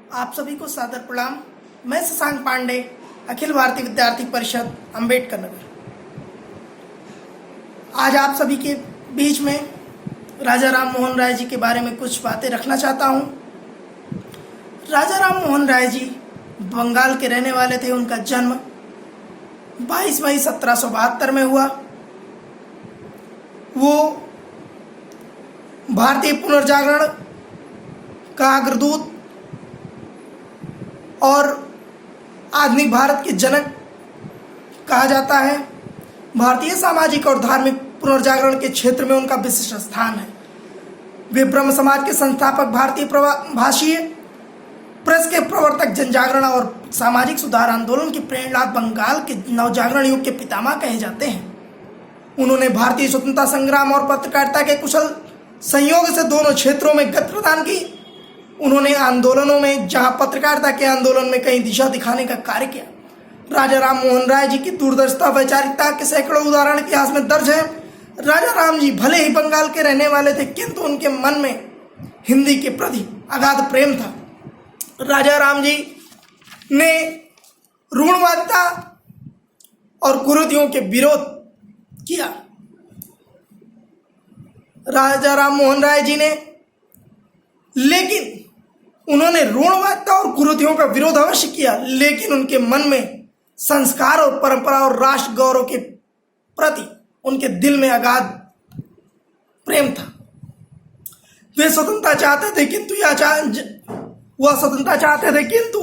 आप सभी को सादर प्रणाम। मैं शशांक पांडे, अखिल भारतीय विद्यार्थी परिषद, अंबेडकर नगर। आज आप सभी के बीच में राजा राम मोहन राय जी के बारे में कुछ बातें रखना चाहता हूं। राजा राम मोहन राय जी बंगाल के रहने वाले थे। उनका जन्म 22 मई 1772 में हुआ। वो भारतीय पुनर्जागरण का अग्रदूत और आधुनिक भारत के जनक कहा जाता है। भारतीय सामाजिक और धार्मिक पुनर्जागरण के क्षेत्र में उनका विशिष्ट स्थान है। वे ब्रह्म समाज के संस्थापक, भारतीय भाषीय प्रेस के प्रवर्तक, जनजागरण और सामाजिक सुधार आंदोलन की प्रेरणा, बंगाल के नवजागरण युग के पितामह कहे जाते हैं। उन्होंने भारतीय स्वतंत्रता संग्राम और पत्रकारिता के कुशल संयोग से दोनों क्षेत्रों में गति प्रदान की। उन्होंने आंदोलनों में, जहां पत्रकारिता के आंदोलन में कई दिशा दिखाने का कार्य किया। राजा राम मोहन राय जी की दूरदर्शिता, वैचारिकता के सैकड़ों उदाहरण इतिहास में दर्ज है। राजा राम जी भले ही बंगाल के रहने वाले थे, किंतु उनके मन में हिंदी के प्रति अगाध प्रेम था। राजा राम जी ने रूढ़वादिता और कुरीतियों के विरोध किया। राजा राम मोहन राय जी ने, लेकिन उन्होंने रूढ़वादिता और कुरीतियों का विरोध अवश्य किया, लेकिन उनके मन में संस्कार और परंपरा और राष्ट्र गौरव के प्रति उनके दिल में अगाध प्रेम था। वे स्वतंत्रता चाहते थे, किंतु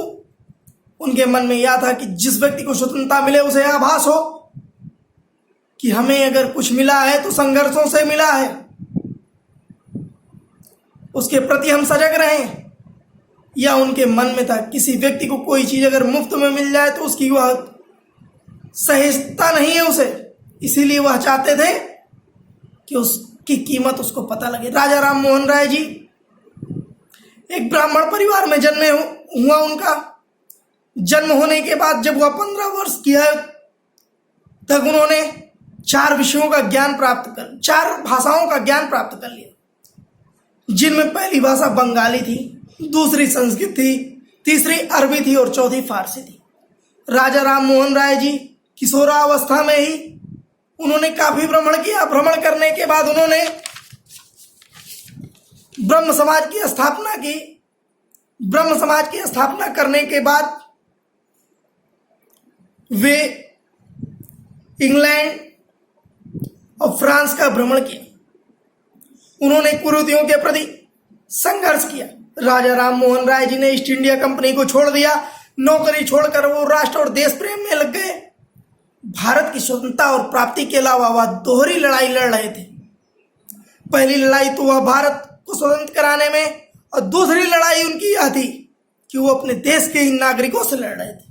उनके मन में यह था कि जिस व्यक्ति को स्वतंत्रता मिले उसे आभास हो कि हमें अगर कुछ मिला है तो संघर्षों से मिला है, उसके प्रति हम सजग रहें। या उनके मन में था किसी व्यक्ति को कोई चीज अगर मुफ्त में मिल जाए तो उसकी वह सहिष्णुता नहीं है उसे, इसीलिए वह चाहते थे कि उसकी कीमत उसको पता लगे। राजा राम मोहन राय जी एक ब्राह्मण परिवार में जन्मे हुआ। उनका जन्म होने के बाद जब वह 15 वर्ष की है तब उन्होंने 4 भाषाओं का ज्ञान प्राप्त कर लिया, जिनमें पहली भाषा बंगाली थी, दूसरी संस्कृत थी, तीसरी अरबी थी और चौथी फारसी थी। राजा राम मोहन राय जी किशोरावस्था में ही उन्होंने काफी भ्रमण किया। भ्रमण करने के बाद उन्होंने ब्रह्म समाज की स्थापना की। ब्रह्म समाज की स्थापना करने के बाद वे इंग्लैंड और फ्रांस का भ्रमण किया। उन्होंने कुरीतियों के प्रति संघर्ष किया। राजा राम मोहन राय जी ने ईस्ट इंडिया कंपनी को छोड़ दिया। नौकरी छोड़कर वो राष्ट्र और देश प्रेम में लग गए। भारत की स्वतंत्रता और प्राप्ति के अलावा वह दोहरी लड़ाई लड़ रहे थे। पहली लड़ाई तो वह भारत को स्वतंत्र कराने में, और दूसरी लड़ाई उनकी यह थी कि वो अपने देश के ही नागरिकों से लड़ रहे थे।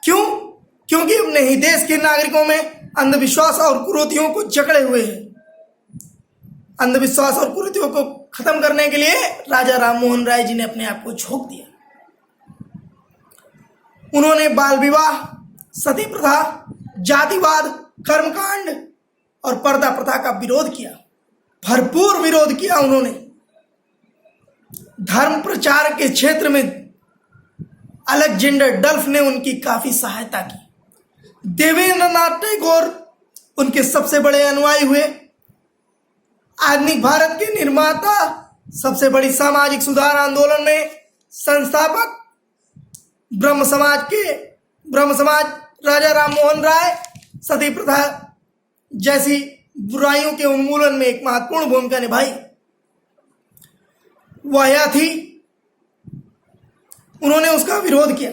क्यों? क्योंकि अपने ही देश के नागरिकों में अंधविश्वास और कुरीतियों को जकड़े हुए हैं। अंधविश्वास और कुरीतियों को खत्म करने के लिए राजा राम मोहन राय जी ने अपने आप को झोंक दिया। उन्होंने बाल विवाह, सती प्रथा, जातिवाद, कर्मकांड और पर्दा प्रथा का विरोध किया, भरपूर विरोध किया। उन्होंने धर्म प्रचार के क्षेत्र में अलेक्जेंडर डल्फ ने उनकी काफी सहायता की। देवेंद्रनाथ टैगोर उनके सबसे बड़े अनुयायी हुए। आधुनिक भारत के निर्माता, सबसे बड़ी सामाजिक सुधार आंदोलन में संस्थापक, ब्रह्म समाज राजा राम मोहन राय सती प्रथा जैसी बुराइयों के उन्मूलन में एक महत्वपूर्ण भूमिका निभाई। वह यह थी, उन्होंने उसका विरोध किया।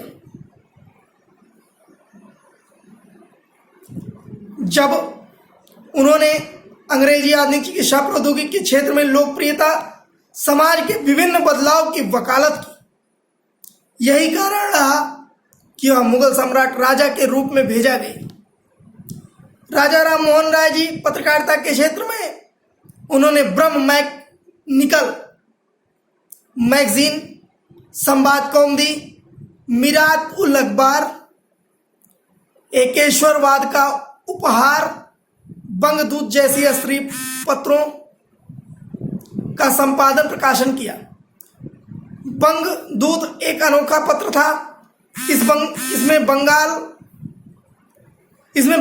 जब उन्होंने अंग्रेजी आधुनिक चिकित्सा प्रौद्योगिकी के क्षेत्र में लोकप्रियता, समाज के विभिन्न बदलाव की वकालत की, यही कारण रहा कि वह मुगल सम्राट राजा के रूप में भेजा गए। राजा राम मोहन राय जी पत्रकारिता के क्षेत्र में उन्होंने ब्रह्म निकल मैगजीन, संवाद कौमुदी, मिरात उल अखबार, एकेश्वरवाद का उपहार, बंगदूत जैसी स्त्री पत्रों का संपादन प्रकाशन किया। बंग दूत एक अनोखा पत्र था। इसमें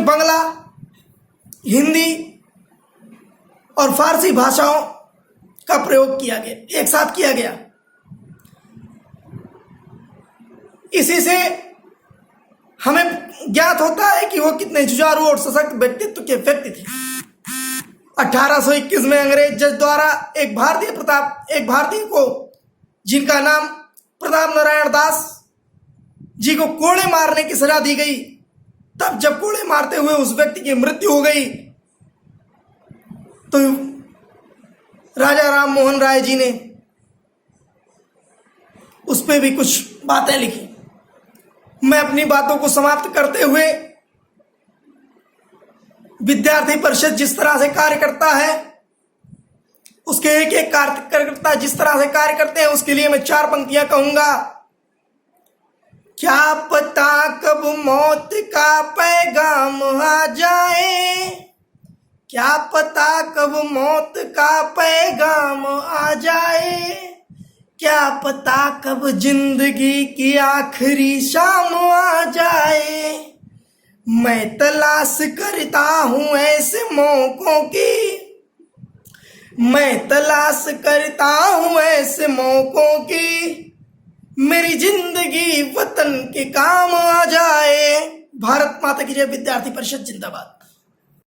बंगला, हिंदी और फारसी भाषाओं का प्रयोग किया गया, एक साथ किया गया। इसी से हमें ज्ञात होता है कि वो कितने जुझारू और सशक्त व्यक्तित्व के व्यक्ति थे। 1821 में अंग्रेज जज द्वारा एक भारतीय को, जिनका नाम प्रताप नारायण दास जी को कोड़े मारने की सजा दी गई। तब जब कोड़े मारते हुए उस व्यक्ति की मृत्यु हो गई तो राजा राम मोहन राय जी ने उस पर भी कुछ बातें लिखी। मैं अपनी बातों को समाप्त करते हुए, विद्यार्थी परिषद जिस तरह से कार्य करता है, उसके एक एक कार्यकर्ता जिस तरह से कार्य करते हैं, उसके लिए मैं 4 पंक्तियां कहूंगा। क्या पता कब मौत का पैगाम आ जाए, क्या पता कब मौत का पैगाम आ जाए, क्या पता कब जिंदगी की आखिरी शाम आ जाए। मैं तलाश करता हूँ ऐसे मौकों की, मैं तलाश करता हूँ ऐसे मौकों की, मेरी जिंदगी वतन के काम आ जाए। भारत माता की जय। विद्यार्थी परिषद जिंदाबाद।